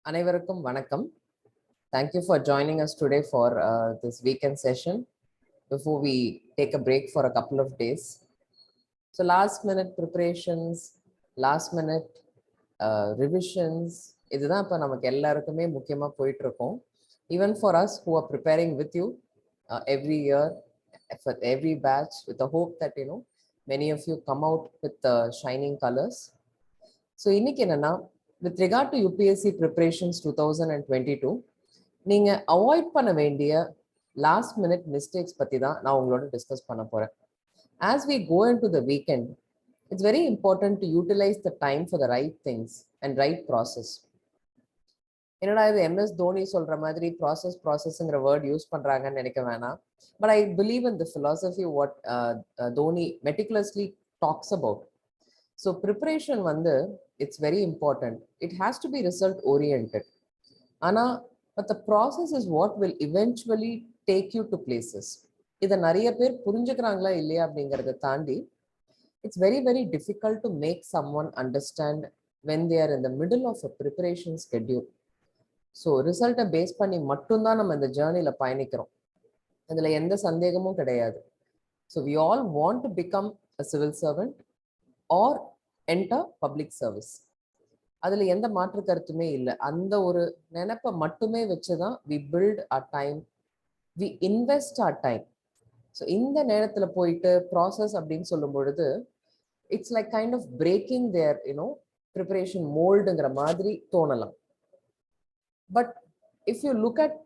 அனைவருக்கும் வணக்கம். Thank you for joining us today for this weekend session before we take a break for a couple of days. So last minute preparations, last minute revisions, இதுதான் இப்போ நமக்கு எல்லாருக்குமே முக்கியமாக போயிட்டு இருக்கோம். Even for us who are preparing with you every year, for every batch, with the hope that many of you come out with shining colors. So இன்னைக்கு என்னன்னா, with regard to UPSC preparations 2022, நீங்க avoid பண்ண வேண்டிய last minute mistakes பத்தி தான் நான் உங்களோட discuss பண்ண போறேன். As we go into the weekend, it's very important to utilize the time for the right things and right process. என்னடா இது MS தோனி சொல்ற மாதிரி ப்ராசஸ்ங்கிற வேர்ட் யூஸ் பண்றாங்கன்னு நினைக்க வேணாம். But I believe in the philosophy what Dhoni meticulously talks about. So preparation வந்து it's very important. It has to be result oriented. But the process is what will eventually take you to places. இதை நிறைய பேர் புரிஞ்சுக்கிறாங்களா இல்லையா அப்படிங்கிறத தாண்டி it's very very difficult to make someone understand when they are in the middle of a preparation schedule. So ரிசல்ட்டை base பண்ணி மட்டும்தான் நம்ம இந்த ஜேர்னியில் பயணிக்கிறோம். அதில் எந்த சந்தேகமும் கிடையாது. So we all want to become a civil servant or enter public service. அதில் எந்த மாற்று கருத்துமே இல்லை. அந்த ஒரு நினைப்பை மட்டுமே வச்சுதான் we build our time, we invest our time. So இந்த நேரத்தில் போயிட்டு ப்ராசஸ் அப்படின்னு சொல்லும் பொழுது it's like kind of breaking their preparation மோல்டுங்கிற மாதிரி தோணலாம். But if you look at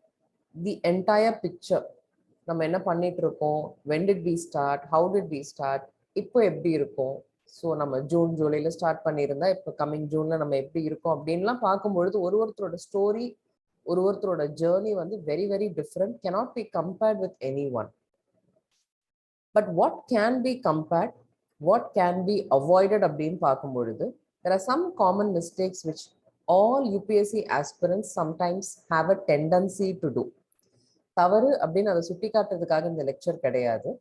the entire picture, நம்ம என்ன பண்ணிட்டு இருக்கோம், when did we start, how did we start, இப்போ எப்படி இருக்கும், ஸோ நம்ம ஜூலையில் ஸ்டார்ட் பண்ணியிருந்தா இப்போ கம்மிங் ஜூனில் நம்ம எப்படி இருக்கோம் அப்படின்லாம் பார்க்கும்பொழுது ஒருத்தரோட ஸ்டோரி, ஒருத்தரோட ஜேர்னி வந்து very very different, cannot be compared with anyone. But what can be compared, what can be avoided அப்படின்னு பார்க்கும்பொழுது there are some common mistakes which all UPSC aspirants sometimes have a tendency to do. தவறு அப்படின்னு அதை சுட்டி காட்டுறதுக்காக இந்த lecture கிடையாது.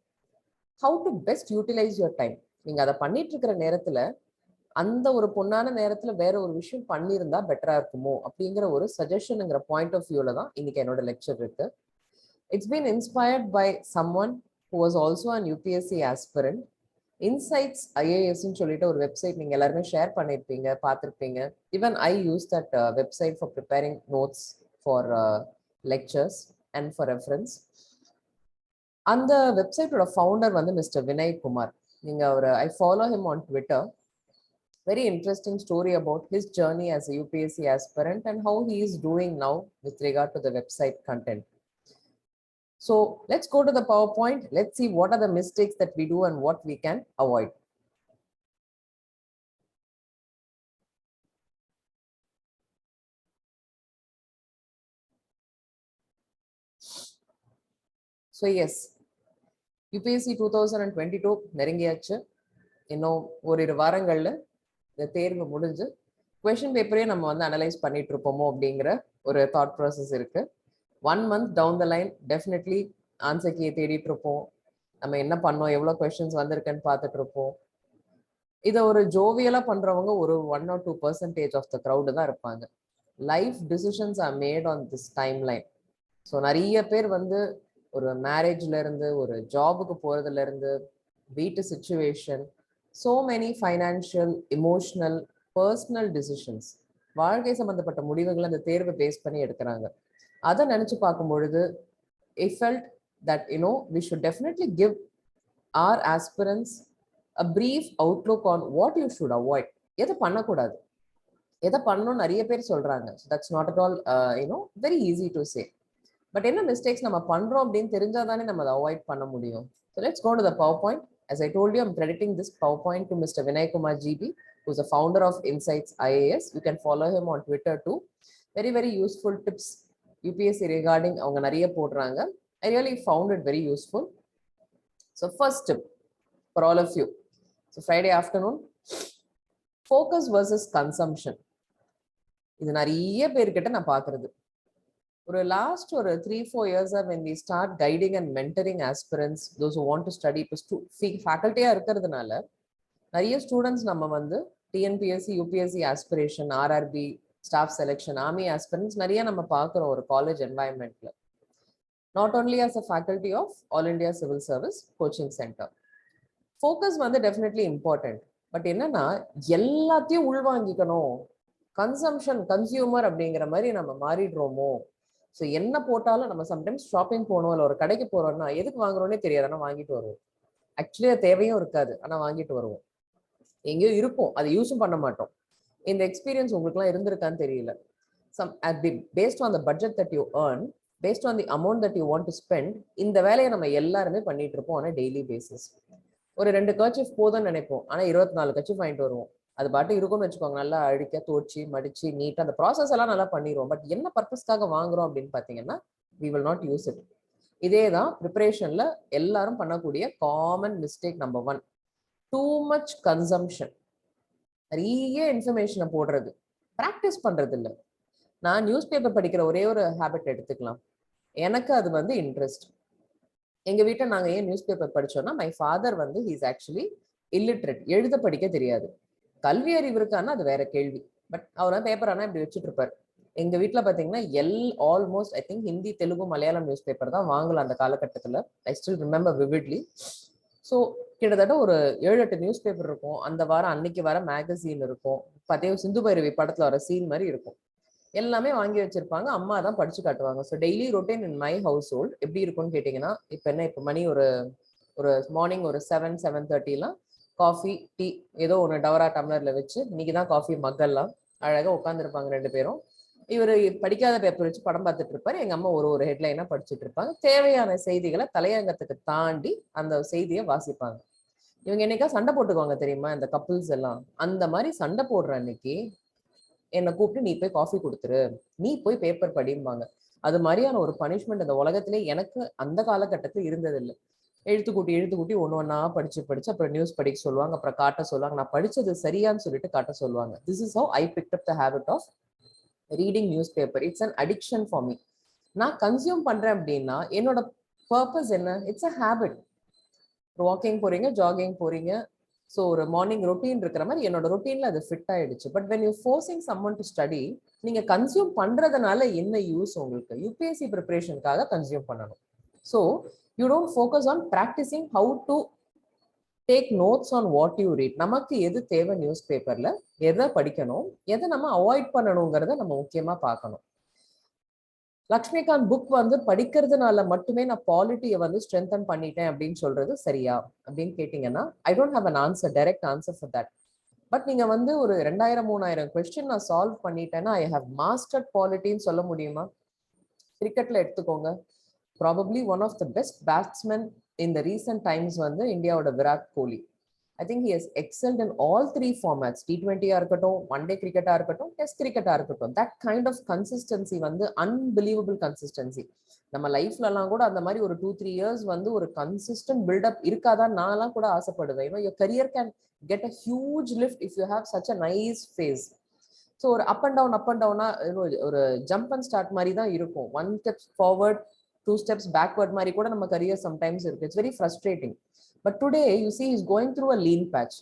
How to best utilize your time. நீங்க அதை பண்ணிட்டு இருக்கிற நேரத்துல அந்த ஒரு பொண்ணான நேரத்துல வேற ஒரு விஷயம் பண்ணியிருந்தா பெட்டரா இருக்குமோ அப்படிங்கிற ஒரு சஜஷனுங்கிற பாயிண்ட் ஆஃப் வியூல தான் இன்னைக்கு என்னோட லெக்சர் இருக்கு. It's been inspired by someone who was also an UPSC aspirant. Insights IAS சொல்லிட்டு ஒரு வெப்சைட் நீங்க எல்லாருமே ஷேர் பண்ணிருப்பீங்க, பார்த்துருப்பீங்க. Even I use that website for preparing notes for lectures and for reference. அந்த வெப்சைட்டோட ஃபவுண்டர் வந்து மிஸ்டர் வினய் குமார். நீங்க அவர் I follow him on Twitter. Very interesting story about his journey as a UPSC aspirant and how he is doing now with regard to the website content. So let's go to the PowerPoint. Let's see what are the mistakes that we do and what we can avoid. So yes, UPSC 2022 நெருங்கியாச்சு. இன்னும் ஓரிரு வாரங்கள்ல இந்த தேர்வு முடிஞ்சு question பேப்பரே நம்ம வந்து analyse பண்ணிட்டு இருப்போமோ அப்படிங்கிற ஒரு தாட் ப்ராசஸ் இருக்கு. 1 month down the line definitely answer கீயை தேடிட்டு இருப்போம். நம்ம என்ன பண்ணோம், எவ்வளோ கொஸ்டின்ஸ் வந்திருக்குன்னு பார்த்துட்டு இருப்போம். இதை ஒரு ஜோவியலா பண்றவங்க ஒரு 1 or 2% ஆஃப் த க்ரௌடு தான் இருப்பாங்க. Life decisions R mat on this time line. So நிறைய பேர் வந்து ஒரு மேரேஜ்ல இருந்து, ஒரு ஜாபுக்கு போறதுல இருந்து, வீட்டு situation, so many financial, emotional, personal decisions, வாழ்க்கை சம்பந்தப்பட்ட முடிவுகளை அந்த தேர்வை பேஸ் பண்ணி எடுக்கிறாங்க. அதை நினைச்சு பார்க்கும் பொழுது I felt that we should definitely give our aspirants a brief outlook on what you should avoid. எதை பண்ணக்கூடாது, எதை பண்ணணும் நிறைய பேர் சொல்றாங்க. So that's not at all very easy to say. But என்ன மிஸ்டேக்ஸ் நம்ம பண்றோம் அப்படின்னு தெரிஞ்சாதானே நம்ம அதை அவாய்ட் பண்ண முடியும். So let's go to the PowerPoint. As I told you, I'm crediting this PowerPoint to Mr. Vinay Kumar GB, who's the founder of Insights IAS. You can follow him on Twitter too. Very, very useful tips UPSC regarding அவங்க நிறைய போடுறாங்க. I really found it very useful. So first tip for all of you. So Friday afternoon, focus versus consumption. இது நிறைய பேர்கிட்ட நான் பார்க்கறது. ஒரு last ஒரு 3-4 years when we start guiding and mentoring aspirants, those who want to study, இப்போ ஃபேக்கல்ட்டியா இருக்கிறதுனால நிறைய ஸ்டூடெண்ட்ஸ் நம்ம வந்து TNPSC, UPSC aspiration, RRB, staff selection, army aspirants நிறைய நம்ம பார்க்குறோம் ஒரு காலேஜ் என்வாயன்மெண்ட்ல. Not only as a faculty of all India civil service coaching centre. Focus வந்து டெஃபினெட்லி இம்பார்ட்டன்ட். பட் என்னன்னா எல்லாத்தையும் உள்வாங்கிக்கணும், கன்சியூமர் அப்படிங்கிற மாதிரி நம்ம மாறிடுறோமோ. ஸோ என்ன போட்டாலும் நம்ம சம்டைம்ஸ் ஷாப்பிங் போகணும், இல்லை ஒரு கடைக்கு போறோம்னா எதுக்கு வாங்குறோன்னே தெரியாது, ஆனால் வாங்கிட்டு வருவோம். ஆக்சுவலி அது தேவையும் இருக்காது, ஆனால் வாங்கிட்டு வருவோம். எங்கேயோ இருக்கும், அதை யூஸும் பண்ண மாட்டோம். இந்த எக்ஸ்பீரியன்ஸ் உங்களுக்குலாம் இருந்திருக்கான்னு தெரியல. Based on the budget that you earn, based on the amount that you want to spend, இந்த வேலையை நம்ம எல்லாருமே பண்ணிட்டு இருப்போம் ஆன் டெய்லி பேசிஸ். ஒரு 2 கர்ச்சீஃப் போதும்னு நினைப்போம், ஆனால் 24 கர்ச்சீஃப் வாங்கிட்டு வருவோம். அது பாட்டு இருக்கும்னு வச்சுக்கோங்க, நல்லா அழிக்க தோச்சி மடிச்சு நீட்டாக அந்த ப்ராசஸ் எல்லாம் நல்லா பண்ணிடுவோம். பட் என்ன பர்பஸ்க்காக வாங்குறோம் அப்படின்னு பார்த்தீங்கன்னா we will not use it. இதே தான் ப்ரிப்பரேஷன்ல எல்லாரும் பண்ணக்கூடிய common mistake number 1, too much consumption. நிறைய இன்ஃபர்மேஷனை போடுறது, ப்ராக்டிஸ் பண்றது இல்லை. நான் நியூஸ் பேப்பர் படிக்கிற ஒரே ஒரு ஹேபிட் எடுத்துக்கலாம். எனக்கு அது வந்து இன்ட்ரெஸ்ட். எங்க வீட்டை நாங்கள் ஏன் நியூஸ் பேப்பர் படிச்சோம்னா, மை ஃபாதர் வந்து ஹீஸ் ஆக்சுவலி இல்லிட்ரேட், எழுத படிக்க தெரியாது. கல்வி அறிவு இருக்கான்னா அது வேற கேள்வி. பட் அவர் பேப்பர் ஆனால் இப்படி வச்சுட்டு இருப்பார். எங்க வீட்டில் பார்த்தீங்கன்னா almost I think Hindi, Telugu, Malayalam news paper தான் வாங்கலாம் அந்த காலகட்டத்தில். I still remember விவிட்லி. ஸோ கிட்டத்தட்ட ஒரு 7-8 நியூஸ் பேப்பர் இருக்கும். அந்த வாரம் அன்னைக்கு வர மேகசின் இருக்கும். பார்த்தே சிந்து பைரவி படத்தில் வர சீன் மாதிரி இருக்கும். எல்லாமே வாங்கி வச்சிருப்பாங்க, அம்மா தான் படிச்சு காட்டுவாங்க. So daily routine in my house hold எப்படி இருக்கும்னு கேட்டிங்கன்னா, இப்போ என்ன, இப்போ மணி ஒரு மார்னிங் ஒரு 7-7:30 காஃபி டீ ஏதோ ஒன்று டவரா டம்ளர்ல வச்சு, இன்னைக்கு தான் காஃபி மக்கள்லாம் அழகாக உட்காந்துருப்பாங்க 2 பேரும். இவர் படிக்காத பேப்பர் வச்சு படம் பார்த்துட்டு இருப்பாரு, எங்க அம்மா ஒரு ஹெட்லைனா படிச்சுட்டு இருப்பாங்க. தேவையான செய்திகளை தலையங்கத்துக்கு தாண்டி அந்த செய்தியை வாசிப்பாங்க. இவங்க என்னைக்கா சண்டை போட்டுக்குவாங்க தெரியுமா, இந்த கப்புள்ஸ் எல்லாம். அந்த மாதிரி சண்டை போடுற அன்னைக்கு என்னை கூப்பிட்டு நீ போய் காஃபி கொடுத்துரு, நீ போய் பேப்பர் படிம்பாங்க. அது மாதிரியான ஒரு பனிஷ்மெண்ட் இந்த உலகத்திலே எனக்கு அந்த காலகட்டத்தில் இருந்ததில்லை. எழுத்து கூட்டி ஒன்று படிச்சு அப்புறம் நியூஸ் படிக்க சொல்லுவாங்க, அப்புறம் காட்ட சொல்லுவாங்க. நான் படிச்சது சரியான்னு சொல்லிட்டு காட்ட சொல்லுவாங்க. This is how I picked up the habit of reading newspaper. It's an addiction for me. நான் கன்சியூம் பண்றேன் அப்படின்னா என்னோட பர்பஸ் என்ன? It's a habit. வாக்கிங் போறீங்க, ஜாகிங் போறீங்க, ஸோ ஒரு மார்னிங் ரொட்டீன் இருக்கிற மாதிரி என்னோட ரொட்டீன்ல அது ஃபிட் ஆயிடுச்சு. But when you forcing someone to study, நீங்க கன்சியூம் பண்றதுனால என்ன யூஸ் உங்களுக்கு? யூபிஎஸ்சி ப்ரிப்பரேஷனுக்காக கன்சியூம் பண்ணணும். So you don't focus on practicing how to take notes on what you read. நமக்கு எது தேவை நியூஸ் பேப்பர்ல, எதை படிக்கணும், எதை நம்ம அவாய்ட் பண்ணணுங்கிறத நம்ம முக்கியமா பார்க்கணும். லக்ஷ்மிகாந்த் புக் வந்து படிக்கிறதுனால மட்டுமே நான் பாலிட்டியை வந்து ஸ்ட்ரென்தன் பண்ணிட்டேன் அப்படின்னு சொல்றது சரியா அப்படின்னு கேட்டீங்கன்னா, I don't have an answer, direct answer for that. But நீங்க வந்து ஒரு 2000-3000 கொஸ்டின் நான் சால்வ் பண்ணிட்டேன்னா ஐ ஹவ் மாஸ்டர்ட் பாலிட்டின்னு சொல்ல முடியுமா? கிரிக்கெட்ல எடுத்துக்கோங்க, probably one of the best batsmen in the recent times வந்து இந்தியாவோட Virat Kohli. I think he has excelled in all 3 formats. T20 இருக்கட்டும், one-day cricket இருக்கட்டும், test cricket இருக்கட்டும். That kind of consistency வந்து unbelievable consistency. நம்ம லைஃப்லலாம் கூட அந்த மாதிரி ஒரு 2-3 years வந்து ஒரு consistent build-up இருக்காதான் நான்லாம் கூட ஆசைப்படுவேன். Your career can get a huge lift if you have such a nice phase. So ஒரு அப் அண்ட் டவுனா ஒரு ஜம்ப் அண்ட் ஸ்டார்ட் மாதிரி தான் இருக்கும். 1 step forward, 2 steps backward மாதிரி கூட நம்ம கரியர் சம்டைம்ஸ் இருக்கு. It's very frustrating. But today, you see, he's going through a lean patch,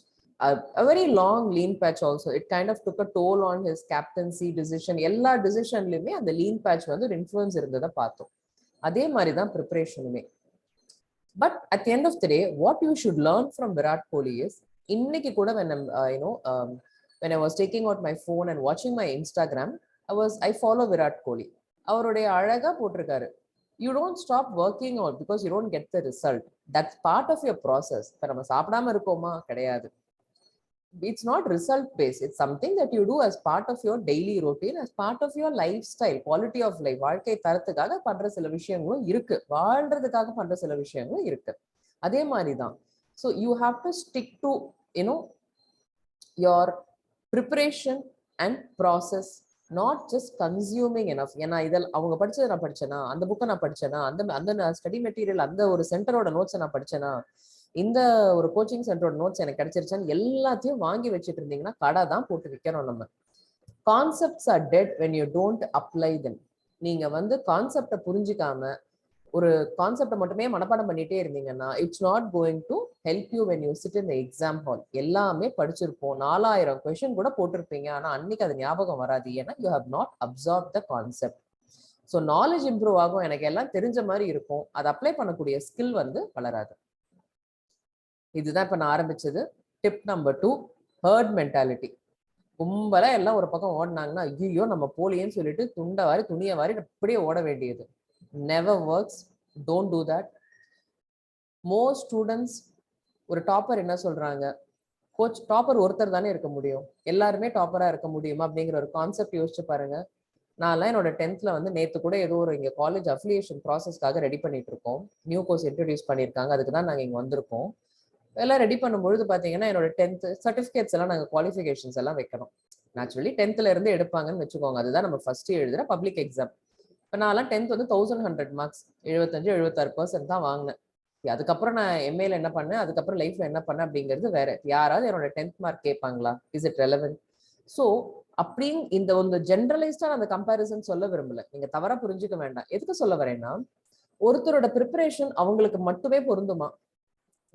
a very long lean patch also. It kind of took a toll on his captaincy decision. எல்லா டிசிஷன்லையுமே அந்த lean patch வந்து ஒரு influence இருந்ததை பார்த்தோம். அதே மாதிரி தான் ப்ரிப்பரேஷனுமே. But at the end of the day, what you should learn from Virat Kohli is, இன்னைக்கு கூட when I was taking out my phone and watching my Instagram, I follow Virat Kohli. அவருடைய அழகா போட்டிருக்காரு, you don't stop working out because you don't get the result. That's part of your process. இப்ப நம்ம சாப்பிடாம இருக்கோமா? கிடையாது. It's not result based. It's something that you do as part of your daily routine, as part of your lifestyle, quality of life. வாழ்க்கை தரத்துக்காக பண்ற சில விஷயங்களும் இருக்கு, வாழ்றதுக்காக பண்ற சில விஷயங்களும் இருக்கு. அதே மாதிரிதான். So you have to stick to your preparation and process, not just consuming enough. ஏன்னா இதில் அவங்க படிச்சதை நான் படிச்சேனா, அந்த புக்கை நான் படிச்சேனா, அந்த ஸ்டடி மெட்டீரியல், அந்த ஒரு சென்டரோட நோட்ஸை நான் படிச்சேனா, இந்த ஒரு கோச்சிங் சென்டரோட நோட்ஸ் எனக்கு கிடைச்சிருச்சான்னு எல்லாத்தையும் வாங்கி வச்சுட்டு இருந்தீங்கன்னா கடை தான் போட்டு விற்கிறோம் நம்ம. Concepts are dead when you don't apply them. நீங்க வந்து கான்செப்டை புரிஞ்சுக்காம ஒரு கான்செப்டை மட்டுமே மனப்பாடம் பண்ணிட்டே இருந்தீங்கன்னா, it's not going to help you when you sit in the exam hall. எல்லாமே படிச்சிருப்போம், 4000 கொஸ்டின் கூட போட்டிருப்பீங்க, ஆனா அன்னைக்கு அது ஞாபகம் வராது, ஏன்னா you have not absorbed the concept. So knowledge improve ஆகும், எனக்கு எல்லாம் தெரிஞ்ச மாதிரி இருக்கும், அதை அப்ளை பண்ணக்கூடிய ஸ்கில் வந்து வளராது. இதுதான் இப்ப நான் ஆரம்பிச்சது. Tip number 2, herd mentality. கும்பலா எல்லாம் ஒரு பக்கம் ஓடினாங்கன்னா ஐயோ நம்ம போலியேன்னு சொல்லிட்டு துண்டை வாரி துணியை வாரி அப்படியே ஓட வேண்டியது. Never works. Don't do that. Most students, ஒரு டாப்பர் என்ன சொல்றாங்க, கோச் டாப்பர் ஒருத்தர் தானே இருக்க முடியும், எல்லாருமே டாப்பரா இருக்க முடியுமா அப்படிங்கிற ஒரு கான்செப்ட் யோசிச்சு பாருங்க. நான்லாம் என்னோட 10th வந்து நேற்று கூட ஏதோ ஒரு இங்கே காலேஜ் அஃபிலியேஷன் ப்ராசஸ்க்காக ரெடி பண்ணிட்டு இருக்கோம். நியூ கோர்ஸ் இன்ட்ரடியூஸ் பண்ணியிருக்காங்க, அதுக்கு தான் நாங்கள் இங்கே வந்திருக்கோம். எல்லாம் ரெடி பண்ணும்பொழுது பார்த்தீங்கன்னா என்னோட 10th சர்டிஃபிகேட்ஸ் எல்லாம் நாங்கள் குவாலிஃபிகேஷன்ஸ் எல்லாம் வைக்கணும். நேச்சுரலி 10th இருந்து எடுப்பாங்கன்னு வச்சுக்கோங்க, அதுதான் நம்ம ஃபர்ஸ்ட் எழுதுற பப்ளிக் எக்ஸாம். இப்போ நான்லாம் 10th வந்து 1100 மார்க்ஸ், 75-76% தான் வாங்கினேன். அதுக்கப்புறம் நான் எம்ஏல என்ன பண்ணேன், அதுக்கப்புறம் லைஃப்ல என்ன பண்ணேன் அப்படிங்கிறது வேற. யாராவது என்னோட 10th மார்க் கேட்பாங்களா? Is it relevant? ஸோ அப்படின்னு இந்த ஒரு ஜென்ரலைஸ்டா அந்த கம்பேரிசன் சொல்ல விரும்பல, நீங்க தவறா புரிஞ்சுக்க வேண்டாம். எதுக்கு சொல்ல வரேன்னா, ஒருத்தரோட ப்ரிப்பரேஷன் அவங்களுக்கு மட்டுமே பொருந்துமா,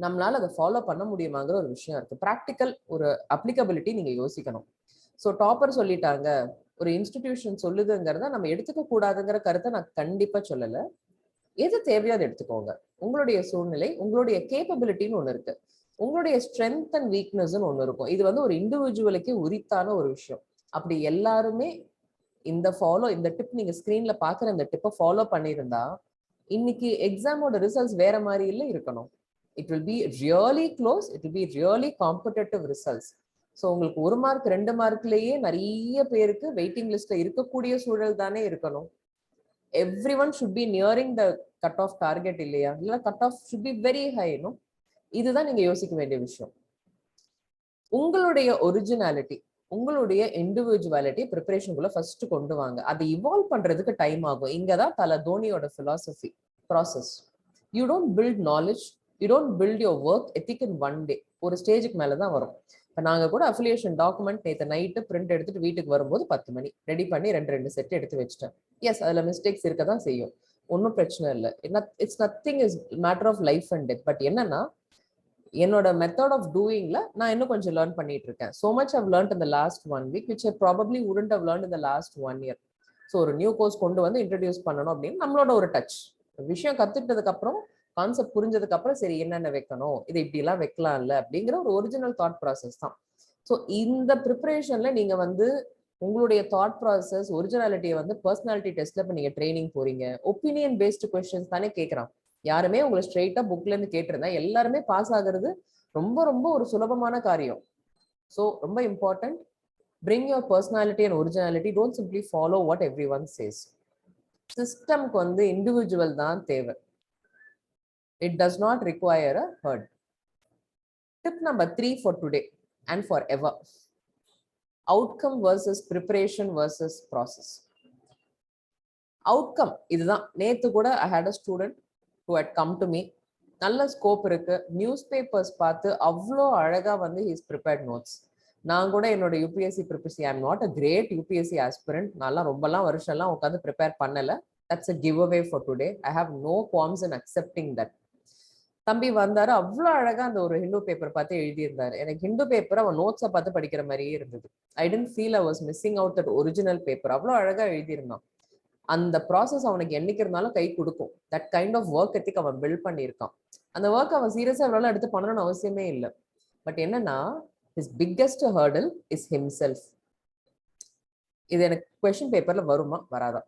நம்மளால அதை ஃபாலோ பண்ண முடியுமாங்கிற ஒரு விஷயம் இருக்கு. ப்ராக்டிக்கல் ஒரு அப்ளிகபிலிட்டி நீங்க யோசிக்கணும். ஸோ டாப்பர் சொல்லிட்டாங்க, ஒரு இன்ஸ்டிடியூஷன் சொல்லுதுங்கிறத நம்ம எடுத்துக்க கூடாதுங்கிற கருத்தை நான் கண்டிப்பா சொல்லலை. எது தேவையோ அதை எடுத்துக்கோங்க. உங்களுடைய சூழ்நிலை, உங்களுடைய கேப்பபிலிட்டின்னு ஒன்று இருக்கு, உங்களுடைய ஸ்ட்ரென்த் அண்ட் வீக்னஸ்ன்னு ஒன்று இருக்கும். இது வந்து ஒரு இண்டிவிஜுவலுக்கே உரித்தான ஒரு விஷயம். அப்படி எல்லாருமே இந்த டிப் நீங்க ஸ்கிரீன்ல பாக்குற இந்த டிப்பை ஃபாலோ பண்ணியிருந்தா இன்னைக்கு எக்ஸாமோட ரிசல்ட்ஸ் வேற மாதிரி இல்லை இருக்கணும். It will be really close, it will be really competitive results. So உங்களுக்கு 1 மார்க் 2 மார்க்லயே நிறைய பேருக்கு வெயிட்டிங் லிஸ்ட்ல இருக்கக்கூடிய சூழல் தானே இருக்கணும். Every one should be nearing the cut off target இல்லையா? இல்லை cut off should be very high. இதுதான் நீங்க யோசிக்க வேண்டிய விஷயம். உங்களுடைய ஒரிஜினாலிட்டி, உங்களுடைய இண்டிவிஜுவாலிட்டி ப்ரிப்பரேஷனுக்குள்ள ஃபர்ஸ்ட் கொண்டு வாங்க. அதை இவால்வ் பண்றதுக்கு டைம் ஆகும். இங்கதான் தோனியோட philosophy process. You don't build knowledge, you don't build your work ethic in one day. ஒரு ஸ்டேஜுக்கு மேலதான் வரும். இப்போ நாங்க கூட அஃபிலியேஷன் டாக்குமெண்ட் நேற்று நைட்டு பிரிண்ட் எடுத்துட்டு வீட்டுக்கு வரும்போது 10 மணி ரெடி பண்ணி 2 செட் எடுத்து வச்சுட்டேன். எஸ், அதுல மிஸ்டேக்ஸ் இருக்க தான் செய்யும், ஒன்றும் பிரச்சனை இல்லை. It's nothing is matter of life and death. But என்னன்னா, என்னோட மெத்தட் ஆஃப் டூயிங்ல நான் இன்னும் கொஞ்சம் லேர்ன் பண்ணிட்டு இருக்கேன். So much I've learned in the last 1 week which I probably wouldn't have learned in the last 1 year. So ஒரு new course கொண்டு வந்து இன்ட்ரடியூஸ் பண்ணணும் அப்படின்னு நம்மளோட ஒரு டச். விஷயம் கத்துக்கிட்டதுக்கு அப்புறம், கான்செப்ட் புரிஞ்சதுக்கு அப்புறம், சரி என்னென்ன வைக்கணும், இதை இப்படி எல்லாம் வைக்கலாம்ல அப்படிங்கிற ஒரு ஒரிஜினல் தாட் ப்ராசஸ் தான். ஸோ இந்த ப்ரிப்பரேஷன்ல நீங்க வந்து உங்களுடைய தாட் ப்ராசஸ் ஒரிஜினாலிட்டியை வந்து பர்சனாலிட்டி டெஸ்ட்ல இப்போ நீங்க ட்ரைனிங் போறீங்க, ஒப்பீனியன் பேஸ்டு கொஸ்டின்ஸ் தானே கேட்கறான். யாருமே உங்களை ஸ்ட்ரெயிட்டா புக்ல இருந்து கேட்டிருந்தா எல்லாருமே பாஸ் ஆகுறது ரொம்ப ரொம்ப ஒரு சுலபமான காரியம். ஸோ ரொம்ப important, bring your personality and originality. Don't simply follow what everyone says. சிஸ்டம்க்கு வந்து இண்டிவிஜுவல் தான் தேவை. It does not require a herd. Tip number 3 for today and forever. Outcome versus preparation versus process. Outcome இதுதான். நேத்து கூட I had a student who had come to me. நல்ல scope இருக்கு, news papers பார்த்து அவ்வளோ அழகா வந்து ஹீஸ் ப்ரிப்பேர்ட் நோட்ஸ். நான் கூட என்னோட UPSC prepare, I am not a great UPSC aspirant, நான்லாம் ரொம்பலாம் வருஷம்லாம் உட்காந்து ப்ரிப்பேர் பண்ணல. That's a giveaway for today. I have no qualms in accepting that. தம்பி வந்தாரு, அவ்வளோ அழகா அந்த ஒரு ஹிந்து பேப்பர் பார்த்து எழுதியிருந்தாரு. எனக்கு ஹிந்து பேப்பர் அவன் நோட்ஸை பார்த்து படிக்கிற மாதிரியே இருந்தது. I didn't feel I was missing out that original paper. அவ்வளோ அழகா எழுதியிருந்தான். அந்த ப்ராசஸ் அவனுக்கு என்னைக்கு இருந்தாலும் கை கொடுக்கும். That kind of work ethic அவன் பில்ட் பண்ணியிருக்கான். அந்த ஒர்க் அவன் சீரியஸா எவ்வளோ எடுத்து பண்ணணும்னு அவசியமே இல்லை. பட் என்னன்னா, his biggest hurdle is himself. இது எனக்கு கொஸ்டின் பேப்பர்ல வருமா வராதா,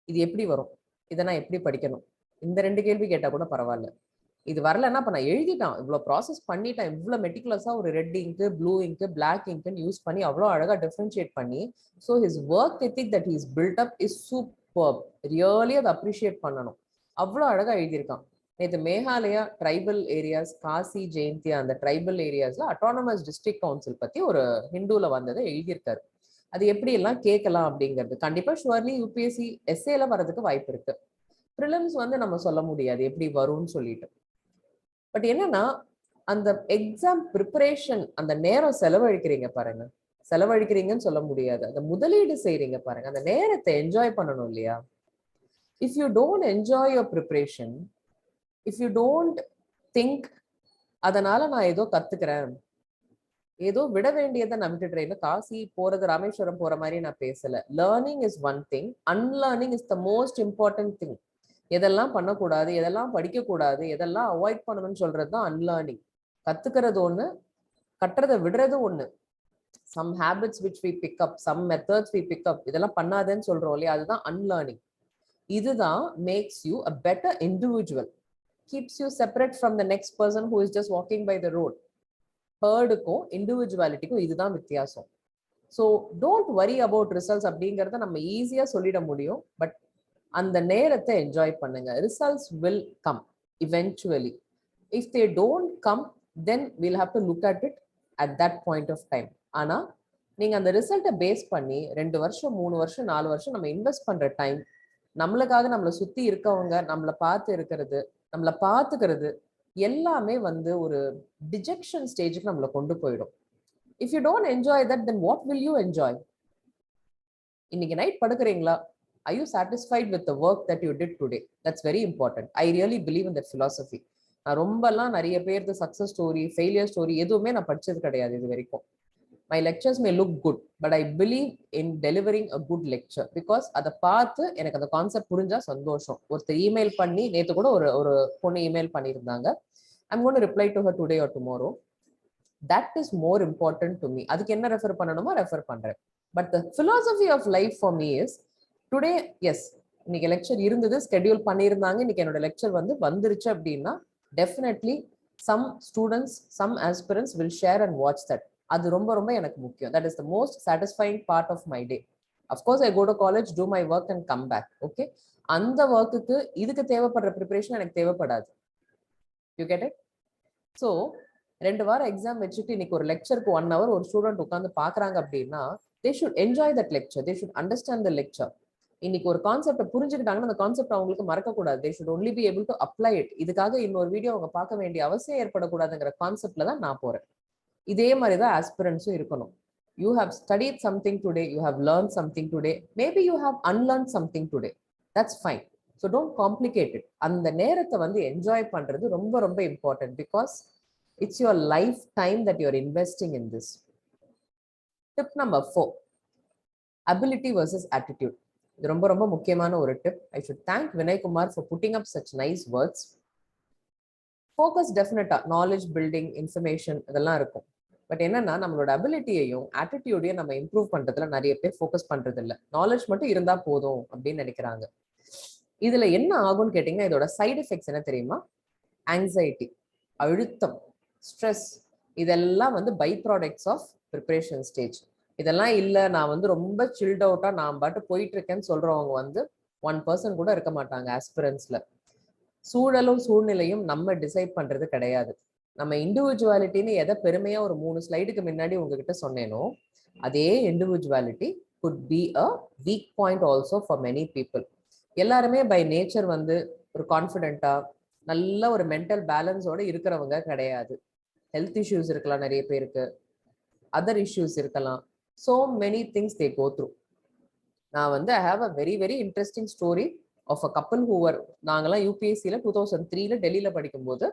இது எப்படி வரும், இதை நான் எப்படி படிக்கணும், இந்த 2 கேள்வி கேட்டா கூட பரவாயில்ல. இது வரலன்னா அப்ப நான் எழுதிட்டான், இவ்வளவு ப்ராசஸ் பண்ணிட்டான், இவ்வளவு மெட்டிகுலஸா ஒரு ரெட் இங்கு, ப்ளூ இங்கு, பிளாக் இங்க்னு யூஸ் பண்ணி அவ்வளோ அழகா டிஃபரன்ஷியேட் பண்ணி, so his work ethic that he's build up is super. Really அதை அப்ரிஷியேட் பண்ணணும். அவ்வளோ அழகா எழுதியிருக்கான். நேற்று மேகாலயா ட்ரைபல் ஏரியாஸ், காசி ஜெயந்தியா அந்த ட்ரைபல் ஏரியாஸ்ல அட்டானமஸ் டிஸ்ட்ரிக்ட் கவுன்சில் பத்தி ஒரு ஹிந்துல வந்ததை எழுதியிருக்காரு. அது எப்படி எல்லாம் கேட்கலாம் அப்படிங்கிறது கண்டிப்பா ஷுவர்லி யூபிஎஸ்சி எஸ்ஏல வரதுக்கு வாய்ப்பு இருக்கு. ப்ரிலிம்ஸ் வந்து நம்ம சொல்ல முடியாது எப்படி வரும்னு சொல்லிட்டு. பட் என்னன்னா, அந்த எக்ஸாம் ப்ரிப்பரேஷன், அந்த நேரம் செலவழிக்கிறீங்க பாருங்க, செலவழிக்கிறீங்கன்னு சொல்ல முடியாது, அந்த முதலீடு செய்றீங்க பாருங்க, அந்த நேரத்தை என்ஜாய் பண்ணணும் இல்லையா? If you don't enjoy your preparation, if you don't think அதனால நான் ஏதோ கத்துக்கிறேன், ஏதோ விட வேண்டியதை நான் விட்டுடுறேன். காசி போறது ராமேஸ்வரம் போற மாதிரி நான் பேசல. Learning is one thing, unlearning is the most important thing. எதெல்லாம் பண்ணக்கூடாது, எதெல்லாம் படிக்கக்கூடாது, எதெல்லாம் அவாய்ட் பண்ணணும்னு சொல்றதுதான் அன்லேர்னிங். கத்துக்கிறது ஒண்ணு, கட்டுறதை விடுறது ஒண்ணு. Some habits which we pick up, some methods we pick up, இதெல்லாம் பண்ணாதேன்னு சொல்றோம் இல்லையா, அதுதான் அன்லேர்னிங். இதுதான் makes you a better individual, keeps you separate from the next person who is just walking by the road. ஹர்டுக்கும் இண்டிவிஜுவாலிட்டிக்கும் இதுதான் வித்தியாசம். So don't worry about results அப்படிங்கிறத நம்ம ஈஸியா சொல்லிட முடியும். பட் அந்த நேரத்தை என்ஜாய் பண்ணுங்க. Results will come eventually. If they don't come, then we'll have to look at it at that point of time. ஆனா நீங்க அந்த ரிசல்ட்டை பேஸ் பண்ணி 2 வருஷம் 3 வருஷம் 4 வருஷம் நம்ம இன்வெஸ்ட் பண்ற டைம், நம்மளுக்காக நம்மளை சுத்தி இருக்கவங்க, நம்மளை பார்த்து இருக்கிறது, நம்மளை பார்த்துக்கிறது எல்லாமே வந்து ஒரு டிஜெக்ஷன் ஸ்டேஜுக்கு நம்மளை கொண்டு போயிடும். If you don't enjoy that, then what will you enjoy? இன்னைக்கு night படுக்கிறீங்களா? Are you satisfied with the work that you did today? That's very important. I really believe in that philosophy. நான் ரொம்பலாம் நிறைய பேருக்கு success story, failure story எதுவுமே நான் படிச்சது கிடையாது இது வரைக்கும். My lectures may look good, but I believe in delivering a good lecture because அதை பார்த்து எனக்கு அந்த கான்செப்ட் புரிஞ்சா சந்தோஷம். ஒருத்தர் இமெயில் பண்ணி, நேற்று கூட ஒரு பொண்ணு இமெயில் பண்ணியிருந்தாங்க, I'm going to reply to her today or tomorrow. That is more important to me. அதுக்கு என்ன ரெஃபர் பண்ணணுமோ ரெஃபர் பண்றேன். But the philosophy of life for me is today, yes, இன்னைக்கு லெக்சர் இருந்தது, ஸ்கெடியூல் பண்ணியிருந்தாங்க, இன்னைக்கு என்னோட லெக்சர் வந்துருச்சு அப்படின்னா definitely some students, some aspirants will share and watch that. அது ரொம்ப ரொம்ப எனக்கு முக்கியம். That is the most satisfying part of my day. Of course, I go to college, do my work and come back. Okay? அந்த ஒர்க்குக்கு இதுக்கு தேவைப்படுற preparation எனக்கு தேவைப்படாது. You get it? So 2 வாரம் எக்ஸாம் வச்சுட்டு இன்னைக்கு ஒரு லெக்சருக்கு 1 hour ஒரு ஸ்டூடெண்ட் உட்காந்து பாக்குறாங்க அப்படின்னா, they should enjoy that lecture. They should understand the lecture. இன்னைக்கு ஒரு கான்செப்டை புரிஞ்சுக்கிட்டாங்கன்னா அந்த கான்செப்ட் அவங்களுக்கு மறக்கக்கூடாது. They should only be able to apply it. இதுக்காக இன்னொரு வீடியோ அவங்க பார்க்க வேண்டிய அவசியம் ஏற்படக்கூடாதுங்கிற கான்செப்ட்ல தான் நான் போறேன். இதே மாதிரி தான் ஆஸ்பிரன்ஸும் இருக்கணும். You have studied something today, you have learned something today, maybe you have unlearned something today. That's fine. So don't complicate it. அந்த நேரத்தை என்ஜாய் பண்றது ரொம்ப ரொம்ப important. Because it's your lifetime that you're investing in this. Tip number 4, ability versus attitude. இது ரொம்ப ரொம்ப முக்கியமான ஒரு tip. I should thank Vinay Kumar for putting up such nice words. Focus definitely, knowledge building, information இதெல்லாம் இருக்கும். But என்னன்னா நம்மளோட அபிலிட்டியையும் ஆட்டிடியூடையும் நம்ம இம்ப்ரூவ் பண்றதுல நிறைய பேர் ஃபோக்கஸ் பண்றது இல்லை. நாலேஜ் மட்டும் இருந்தா போதும் அப்படின்னு நினைக்கிறாங்க. இதுல என்ன ஆகும்னு கேட்டீங்கன்னா, இதோட சைடு எஃபெக்ட்ஸ் என்ன தெரியுமா? ஆங்ஸைட்டி, அழுத்தம், ஸ்ட்ரெஸ், இதெல்லாம் byproducts of preparation stage. இதெல்லாம் இல்லை, நான் ரொம்ப சில்ட் அவுட்டா நான் பாட்டு போயிட்டு இருக்கேன்னு சொல்றவங்க 1% கூட இருக்க மாட்டாங்க ஆஸ்பிரன்ஸ்ல. சூழலும் சூழ்நிலையும் நம்ம டிசைட் பண்றது கிடையாது. நம்ம இண்டிவிஜுவாலிட்டின்னு எதை பெருமையா ஒரு 3 ஸ்லைடுக்கு முன்னாடி உங்ககிட்ட சொன்னேனோ, அதே individuality could be a weak point also for many people. எல்லாருமே பை நேச்சர் ஒரு கான்ஃபிடென்ட்டா நல்ல ஒரு மென்டல் பேலன்ஸோட இருக்கிறவங்க கிடையாது. ஹெல்த் இஷ்யூஸ் இருக்கலாம் நிறைய பேருக்கு, அதர் இஷ்யூஸ் இருக்கலாம். so many things they go through. நான் I have a very very interesting story of a couple who were, நாங்கெல்லாம் UPSC 2003 டெல்லியில படிக்கும்போது,